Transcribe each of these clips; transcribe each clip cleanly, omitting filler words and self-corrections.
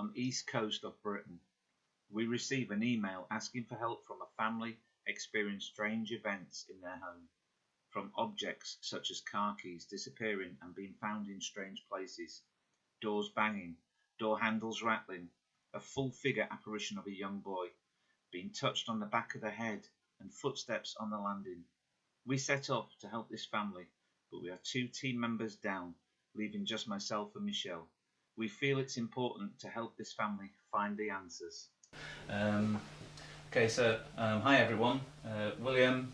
on the east coast of Britain. We receive an email asking for help from a family experiencing strange events in their home, from objects such as car keys disappearing and being found in strange places, doors banging, door handles rattling, a full figure apparition of a young boy, being touched on the back of the head, and footsteps on the landing. We set off to help this family, but we are 2 team members down, leaving just myself and Michelle. We feel it's important to help this family find the answers. Hi everyone. William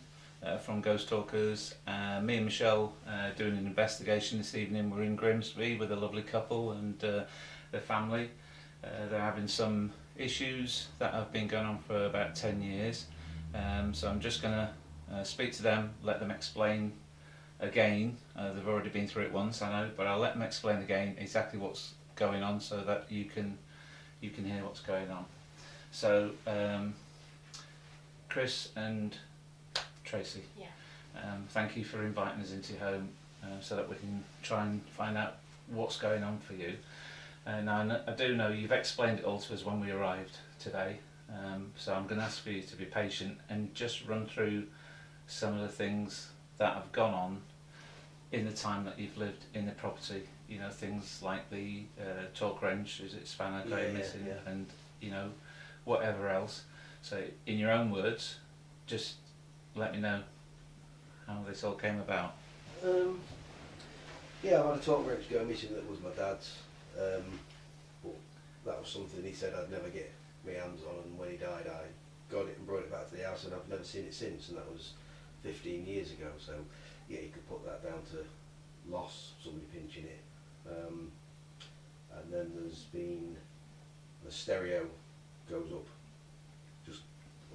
from Ghost Talkers. Me and Michelle doing an investigation this evening. We're in Grimsby with a lovely couple and their family. They're having some issues that have been going on for about 10 years. So I'm just going to speak to them, let them explain again. They've already been through it once, I know, but I'll let them explain again exactly what's going on so that you can hear what's going on. So Chris and Tracy, thank you for inviting us into your home so that we can try and find out what's going on for you. Now I do know you've explained it all to us when we arrived today, so I'm going to ask for you to be patient and just run through some of the things that have gone on in the time that you've lived in the property. You know, things like the torque wrench, is it spanner going missing, and you know, whatever else. So in your own words, just let me know how this all came about. I had a torque wrench go missing that was my dad's, but that was something he said I'd never get my hands on, and when he died I got it and brought it back to the house, and I've never seen it since, and that was 15 years ago. So yeah, you could put that down to loss, somebody pinching it. And then there's been the stereo goes up, just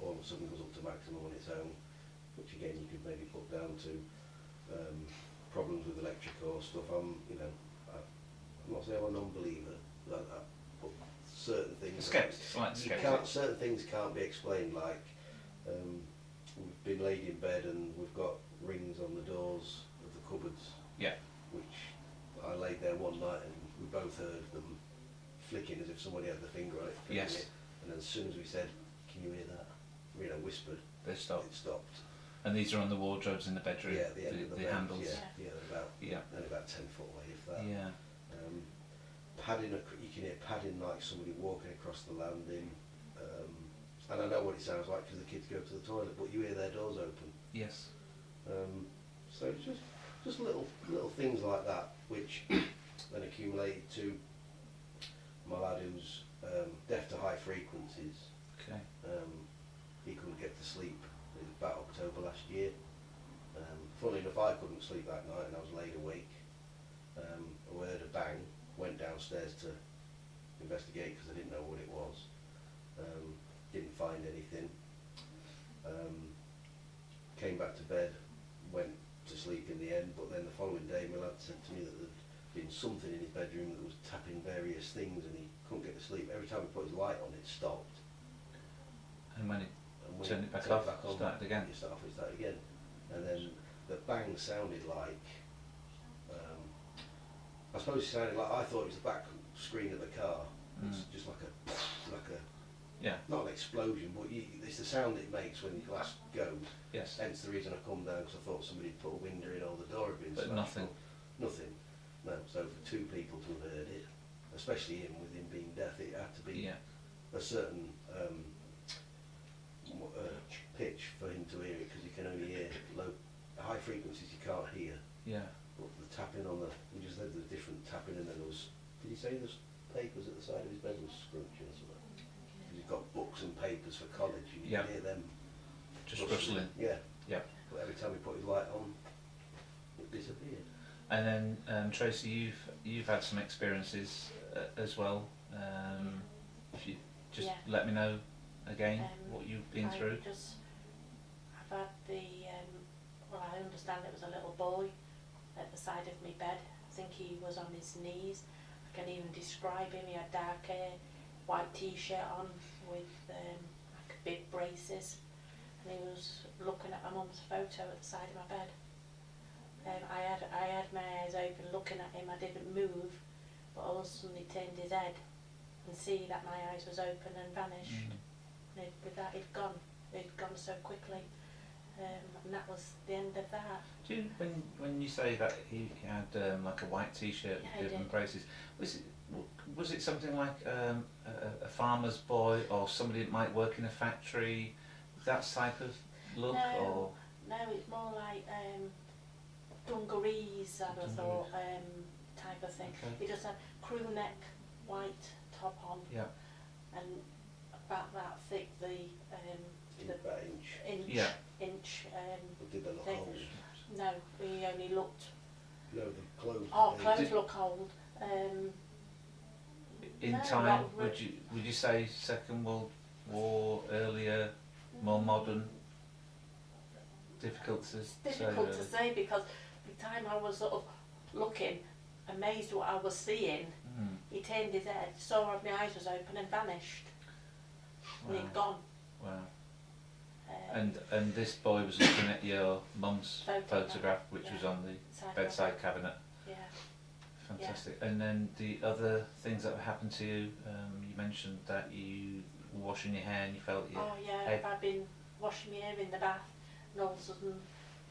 all of a sudden goes up to maximum on its own, which again you could maybe put down to problems with electric or stuff. I'm not saying I'm a non-believer like that, but certain things certain things can't be explained. Like we've been laid in bed and we've got rings on the doors of the cupboards, which I laid there one night and we both heard them flicking as if somebody had the finger on it, it, and then as soon as we said, "Can you hear that?" Whispered, they stopped. It stopped. And these are on the wardrobes in the bedroom. Yeah, the end of the bed, handles. They're about 10 foot away, if that. Yeah. Padding, you can hear padding like somebody walking across the landing, and I know what it sounds like because the kids go to the toilet, but you hear their doors open. Yes. So it's just little things like that, which then accumulated to my lad who's deaf to high frequencies. Okay. He couldn't get to sleep. It was about October last year. Funnily enough, I couldn't sleep that night and I was laid awake. I heard a bang, went downstairs to investigate because I didn't know what it was. Didn't find anything. Came back to bed, went to sleep in the end, but then the following day my lad said to me that there'd been something in his bedroom that was tapping various things and he couldn't get to sleep. Every time he put his light on, it stopped. And when he turned it back off, started again. It started again. And then the bang sounded like, I suppose it sounded like, I thought it was the back screen of the car. It's just like a not an explosion, but it's the sound it makes when the glass goes. Yes. Hence the reason I come down, because I thought somebody had put a window in or the door had been But smashed. nothing. Nothing. No. So for 2 people to have heard it, especially him with him being deaf, it had to be a certain pitch for him to hear it, because you can only hear high frequencies you can't hear. Yeah. But the tapping on we just heard the different tapping, and then there was, did he say there's papers at the side of his bed was scrunching or something? Because he's got books and papers for college, and you can hear them just rustling. Yeah. Yeah. But every time he put his light on, it disappeared. And then Tracy, you've had some experiences as well. If you just let me know again what you've been through. I've had I understand it was a little boy at the side of my bed. I think he was on his knees. I can even describe him. He had dark hair, white t-shirt on with like big braces, and he was looking at my mum's photo at the side of my bed. I had my eyes open looking at him. I didn't move, but all of a sudden he turned his head and see that my eyes was open and vanished. And with that, he'd gone so quickly, and that was the end of that. Do you, when you say that he had like a white T-shirt Yeah, with he different did. braces, was it something like a farmer's boy or somebody that might work in a factory, that type of look? No, or no, it's more like dungarees, I'd have thought, type of thing. Okay. He just had crew neck, white top on, Yeah. and about that thick, About inch. Yeah. inch. But did they look Thing. old? No, he only looked. No, the clothes. Oh, they- clothes Did- look old. In No, time, not would you say Second World War, earlier, more modern? Difficult to It's say. difficult Really. to say because the time I was sort of looking, amazed what I was seeing, Mm. he turned his head, saw my eyes was open and vanished. And he'd gone. Wow. Um, And this boy was looking at your mum's Photograph, photograph, which was yeah. on the side of bedside cabinet. Yeah. Fantastic. And then the other things that happened to you, you mentioned that you were washing your hair and you felt your Oh yeah, head. I've been washing my hair in the bath, and all of a sudden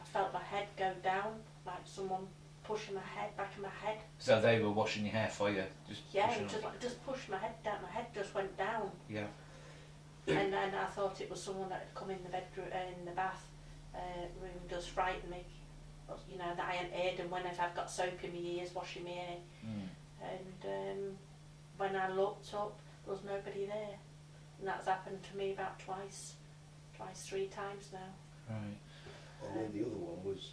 I felt my head go down, like someone pushing my head, back of my head. So they were washing your hair for you, just Yeah, pushing it on. just pushed my head down. My head just went down, Yeah. and then I thought it was someone that had come in the bedroom, in the bath room. Just frightened me, you know, that I hadn't heard. And when I've got soap in my ears, washing my hair, Mm. and when I looked up, there was nobody there, and that's happened to me about twice, 3 times now. Right. And then the other one was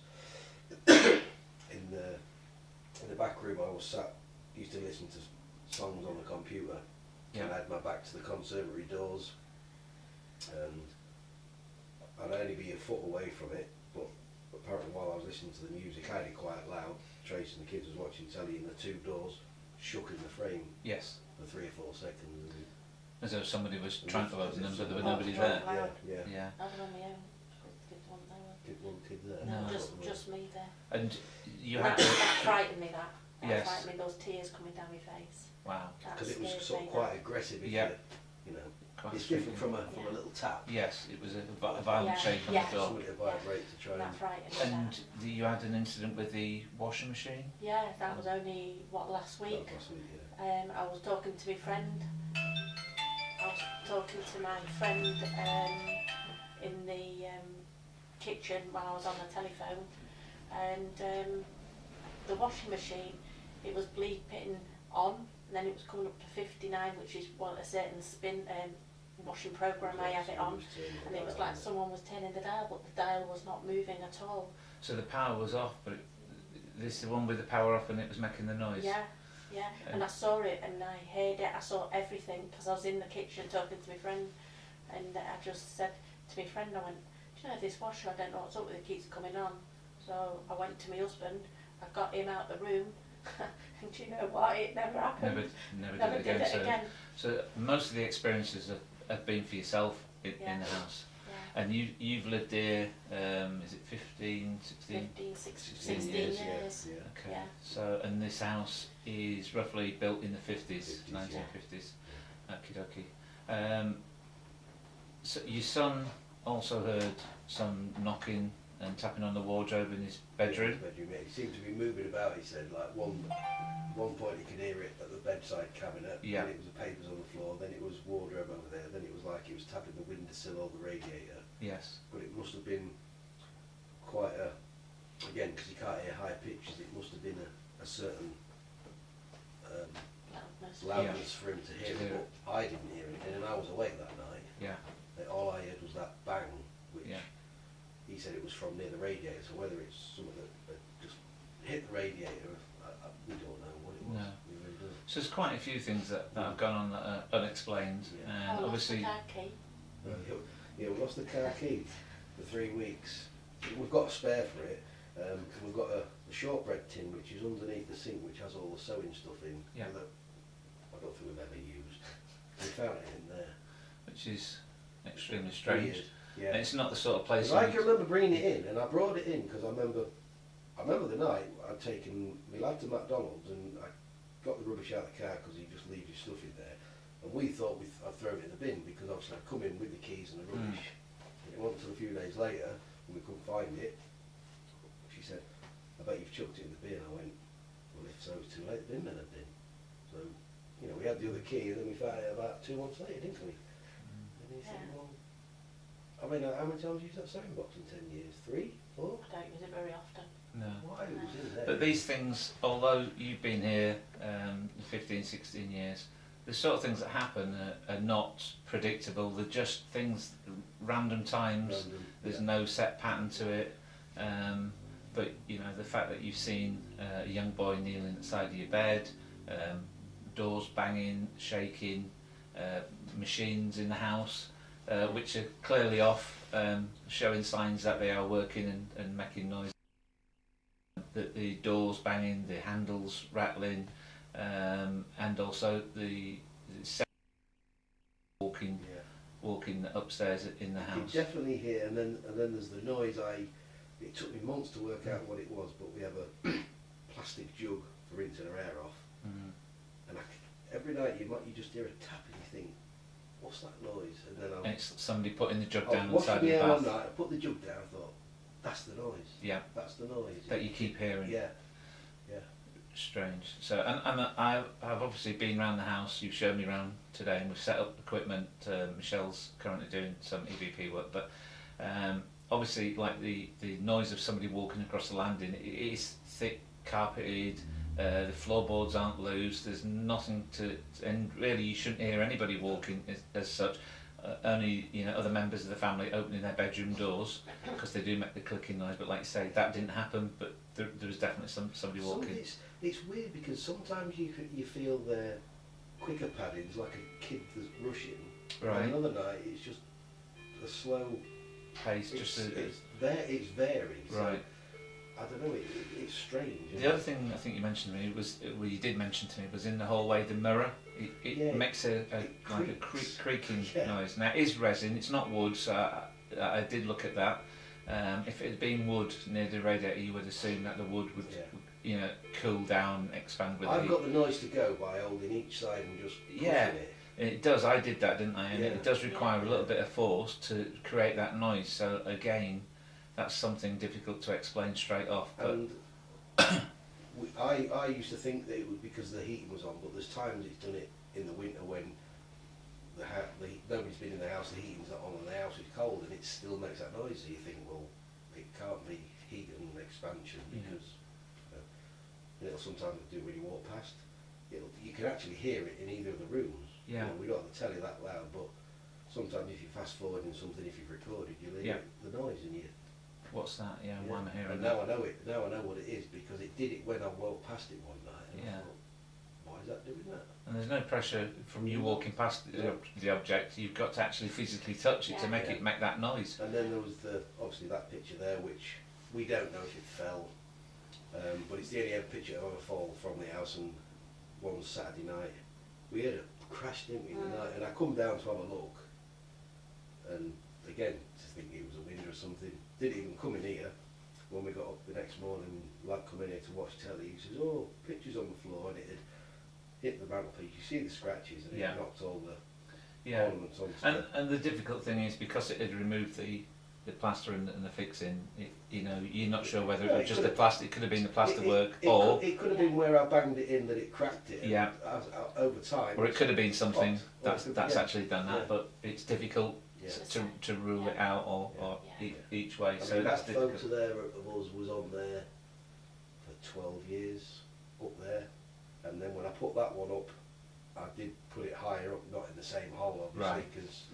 in the back room. I was sat, used to listen to songs on the computer, and I Yeah. had my back to the conservatory doors, and I'd only be a foot away from it, but apparently while I was listening to the music I had it quite loud. Trace and the kids was watching telly, and the two doors shook in the frame Yes. for 3 or 4 seconds. As though somebody was And trying to was open it them, but there were someone- nobody Oh, there. wow. Yeah. Yeah. I was on my own. Kids weren't there. Did one kid there? No. No, just me there. And you And had that frightened me. That Yes. frightened me. Those tears coming down my face. wow. That Because it was scared sort me, of quite aggressive. If Yeah. you know, Quite it's different from a Yeah. little tap. Yes, it was a violent Yeah. shake on Yeah. the door. Something to vibrate to try that and. frightened me. And you had an incident with the washing machine? Yeah, that was only last week. That last week, yeah. I was talking to my friend. In the kitchen while I was on the telephone, and the washing machine, it was bleeping on, and then it was coming up to 59, which is what a certain spin washing program I have it on, and it was like someone was turning the dial, but the dial was not moving at all. So the power was off, but this is the one with the power off and it was making the noise? Yeah, yeah, and I saw it and I heard it, I saw everything, because I was in the kitchen talking to my friend, and I just said to my friend, I went, do you know this washer, I don't know what's up with it, keeps coming on. So I went to my husband, I got him out the room, and do you know what, it never happened. Never did it again. So most of the experiences have been for yourself in Yeah. the house. Yeah. And you've lived here, is it 15, 16? 15, 16, 16 16 years, years. Yeah. Okay. Yeah. So, and this house is roughly built in the 50s, 50s, 1950s. Okie dokie. So your son also heard some knocking and tapping on the wardrobe in his bedroom. Yeah, he seemed to be moving about. He said, like one point he could hear it at the bedside cabinet. Yeah. Then it was the papers on the floor. Then it was wardrobe over there. Then it was like he was tapping the windowsill or the radiator. Yes. But it must have been quite a, again, because you can't hear high pitches, it must have been a certain Loudness. loudness for him to hear To hear it. But I didn't hear anything, and I was awake that night. Yeah. All I heard was that bang, which Yeah. he said it was from near the radiator. So whether it's something that just hit the radiator, we don't know what it was. No. We really don't. So there's quite a few things that have gone on that are unexplained, Yeah. and I lost obviously, the car key. Yeah, we lost the car key for 3 weeks. We've got a spare for it. And we've got a shortbread tin which is underneath the sink, which has all the sewing stuff in. Yeah. That I don't think we've ever used. We found it in there. which is extremely strange. Weird. And Yeah. it's not the sort of place. 'Cause I you- can remember bringing it in, and I brought it in because I remember the night I'd taken my lad to McDonald's, and I got the rubbish out of the car because he just leaves his stuff in there. And we thought I'd thrown it in the bin because obviously I'd come in with the keys and the rubbish. And it wasn't until a few days later when we couldn't find it, she said, I bet you've chucked it in the bin. I went, well, if so, it's too late. The bin men have been. So, you know, we had the other key and then we found it about 2 months later, didn't we? And you think, well, I mean, how many times have you used that sewing box in 10 years? 3, 4? I don't use it very often. No. Why? It was in there. But these things, although you've been here 15, 16 years, the sort of things that happen are not predictable. They're just things, random times. There's no set pattern to it. But you know, the fact that you've seen a young boy kneeling at the side of your bed, doors banging, shaking, machines in the house, which are clearly off, showing signs that they are working and making noise. The doors banging, the handles rattling, and also the walking upstairs in the house. You definitely hear, and then there's the noise. It took me months to work out what it was, but we have a plastic jug for rinsing our hair off, and every night you just hear a tap and you think, what's that noise? And then and it's somebody putting the jug I down was inside washing the my hair bath. one night, I put the jug down, I thought, that's the noise. Yeah, That's the noise. that you keep hearing. Yeah. Strange. So, and I've obviously been around the house. You've shown me around today, and we've set up equipment. Michelle's currently doing some EVP work, but obviously, like the noise of somebody walking across the landing, it is thick, carpeted. The floorboards aren't loose. There's nothing to, and really, you shouldn't hear anybody walking as such. Only other members of the family opening their bedroom doors because they do make the clicking noise. But like you say, that didn't happen. But there was definitely somebody walking. It's weird because sometimes you feel their quicker paddings like a kid that's rushing. Right. And another night it's just a slow pace. It's varied. So right. I don't know. It's strange. The other thing I think you mentioned to me was, well, you did mention to me, was in the hallway the mirror. It makes a creaking noise. Now it is resin. It's not wood, so I did look at that. If it had been wood near the radiator, you would assume that the wood would, cool down, expand with I've heat. got the noise to go by holding each side and just pushing it. It does. I did that, didn't I? And it does require a little bit of force to create that noise. So again, that's something difficult to explain straight off. But And I used to think that it was because the heating was on, but there's times it's done it in the winter when nobody's been in the house, the heating's not on, and the house is cold, and it still makes that noise. So you think, well, it can't be heat and expansion because it'll sometimes do when you walk past. You can actually hear it in either of the rooms. Yeah. We don't have the telly that loud, but sometimes if you fast forward in something, if you've recorded, you'll hear the noise in you. What's that? Yeah, why am I hearing and that? now I know it. Now I know what it is because it did it when I walked past it one night. And I thought, why is that doing that? And there's no pressure from you walking past the object. You've got to actually physically touch it to make it make that noise. And then there was obviously that picture there, which we don't know if it fell, but it's the only picture of a fall from the house. And one Saturday night, we heard a crash, didn't we, in the night? And I come down to have a look, and again, to think it was a wind or something. Didn't even come in here. When we got up the next morning, lad come in here to watch telly. He says, "Oh, pictures on the floor," and it had hit the mantelpiece. You see the scratches, and it knocked all the ornaments onto And the difficult thing is because it had removed the plaster and the fixing. You're not sure whether it was just the plaster. It could have been the plaster work, or it could have been where I banged it in that it cracked it. Yeah. Over time. Or it could have been something that's actually done that, Yeah. but it's difficult to rule it out or each way. I So mean, that's that difficult. photo there of us was on there for 12 years up there, and then when I put that one up, I did put it higher up, not in the same hole, obviously, because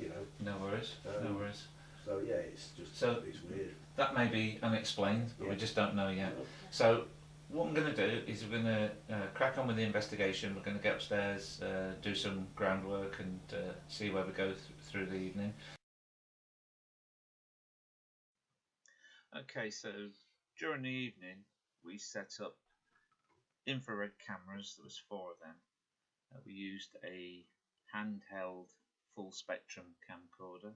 No worries. No worries. So yeah, it's just it's weird. That may be unexplained, but we just don't know yet. So what I'm going to do is we're going to crack on with the investigation. We're going to get upstairs, do some groundwork, and see where we go through the evening. Okay, so during the evening we set up infrared cameras. There was 4 of them. We used a handheld full spectrum camcorder.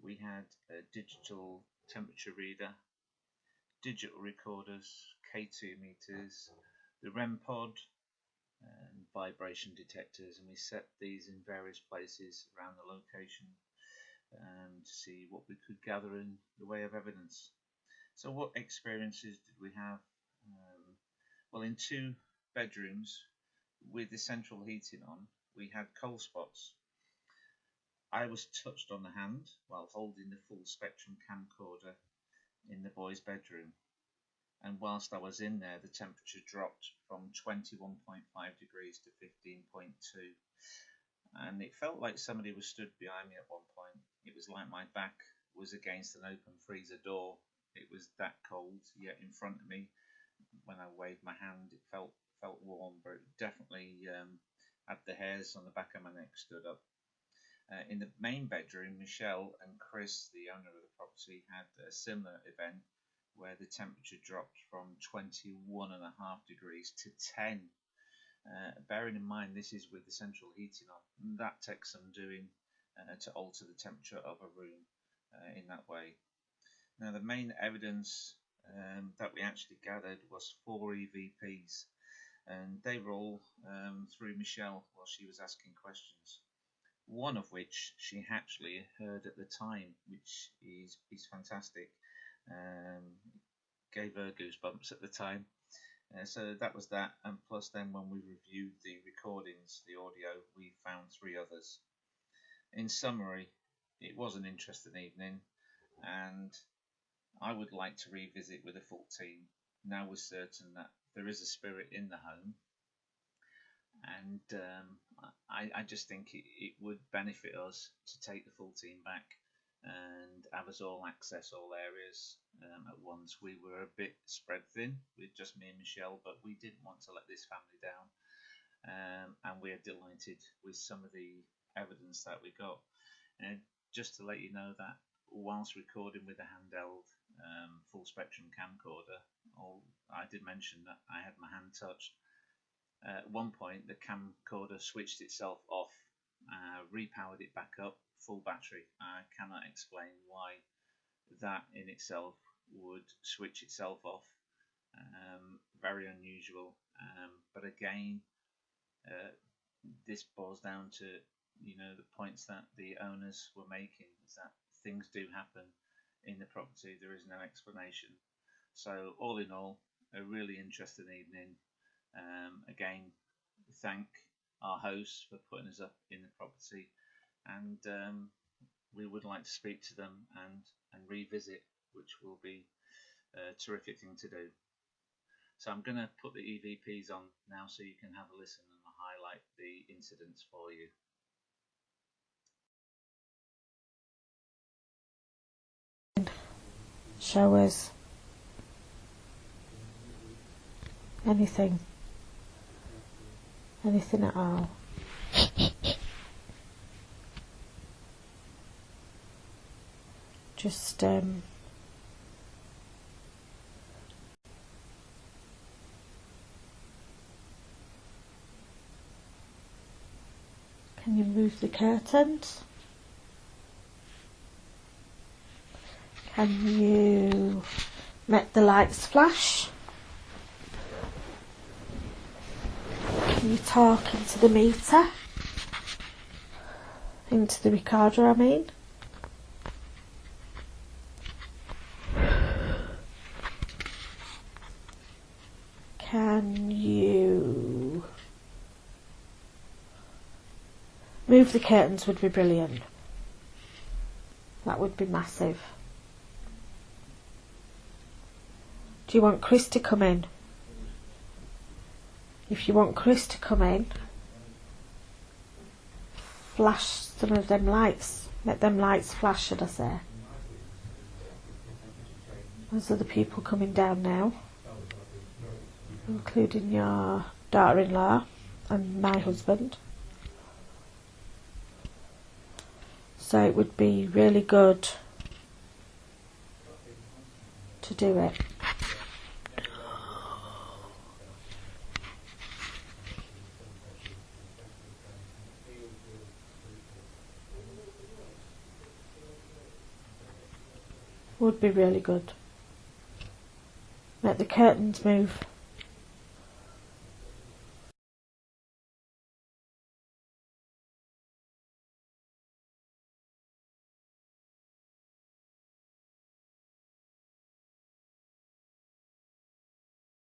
We had a digital temperature reader, digital recorders, K2 meters, the REM pod, and vibration detectors, and we set these in various places around the location to see what we could gather in the way of evidence. So what experiences did we have? Well, in 2 bedrooms with the central heating on, we had cold spots. I was touched on the hand while holding the full spectrum camcorder in the boys' bedroom, and whilst I was in there, the temperature dropped from 21.5 degrees to 15.2, and it felt like somebody was stood behind me at one point. It was like my back was against an open freezer door. It was that cold, yet in front of me, when I waved my hand, it felt warm, but it definitely had the hairs on the back of my neck stood up. In the main bedroom, Michelle and Chris, the owner of the property, had a similar event where the temperature dropped from 21.5 degrees to 10. Bearing in mind this is with the central heating on, that takes some doing to alter the temperature of a room in that way. Now, the main evidence that we actually gathered was 4 EVPs, and they were all through Michelle while she was asking questions. One of which she actually heard at the time, which is fantastic. Gave her goosebumps at the time. So that was that, and plus then when we reviewed the recordings, the audio, we found 3 others. In summary, it was an interesting evening, and I would like to revisit with a full team. Now we're certain that there is a spirit in the home, and I just think it would benefit us to take the full team back and have us all access all areas at once. We were a bit spread thin with just me and Michelle, but we didn't want to let this family down, and we are delighted with some of the evidence that we got. And just to let you know that whilst recording with a handheld full spectrum camcorder, I did mention that I had my hand touched. At one point the camcorder switched itself off, repowered it back up, full battery. I cannot explain why that in itself would switch itself off. Very unusual, but again, this boils down to the points that the owners were making, is that things do happen in the property. There is no explanation. So all in all, a really interesting evening. Again, thank our hosts for putting us up in the property, and we would like to speak to them and revisit, which will be a terrific thing to do. So I'm going to put the EVPs on now so you can have a listen, and I'll highlight the incidents for you. Show us anything at all. Just can you move the curtains? Can you make the lights flash? Can you talk into the meter? Into the recorder, I mean. Can you move the curtains? Would be brilliant. That would be massive. Do you want Chris to come in? If you want Chris to come in, flash some of them lights. Let them lights flash, should I say. There's other people coming down now, including your daughter-in-law and my husband. So it would be really good to do it. Would be really good. Let the curtains move.